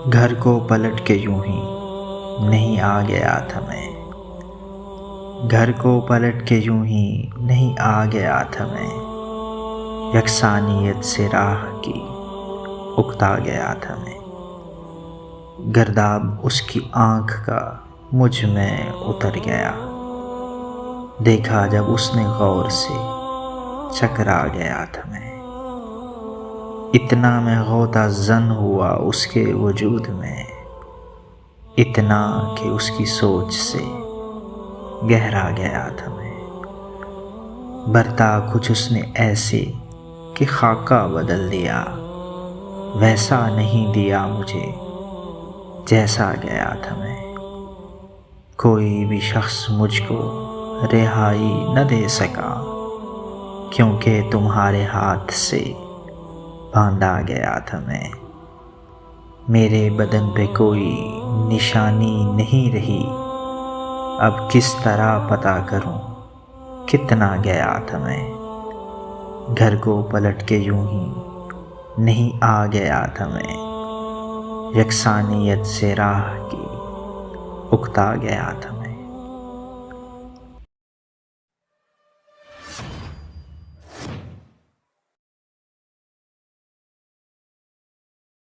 گھر کو پلٹ کے یوں ہی نہیں آ گیا تھا میں، گھر کو پلٹ کے یوں ہی نہیں آ گیا تھا میں، یکسانیت سے راہ کی اکتا گیا تھا میں، گرداب اس کی آنکھ کا مجھ میں اتر گیا، دیکھا جب اس نے غور سے چکرا گیا تھا میں، اتنا میں غوطہ زن ہوا اس کے وجود میں، اتنا کہ اس کی سوچ سے گہرا گیا تھا میں، برتا کچھ اس نے ایسے کہ خاکہ بدل دیا، ویسا نہیں دیا مجھے جیسا گیا تھا میں، کوئی بھی شخص مجھ کو رہائی نہ دے سکا، کیونکہ تمہارے ہاتھ سے باندھا گیا تھا میں، میرے بدن پہ کوئی نشانی نہیں رہی، اب کس طرح پتہ کروں کتنا گیا تھا میں، گھر کو پلٹ کے یوں ہی نہیں آ گیا تھا میں، یکسانیت سے راہ کی اکتا گیا تھا میں۔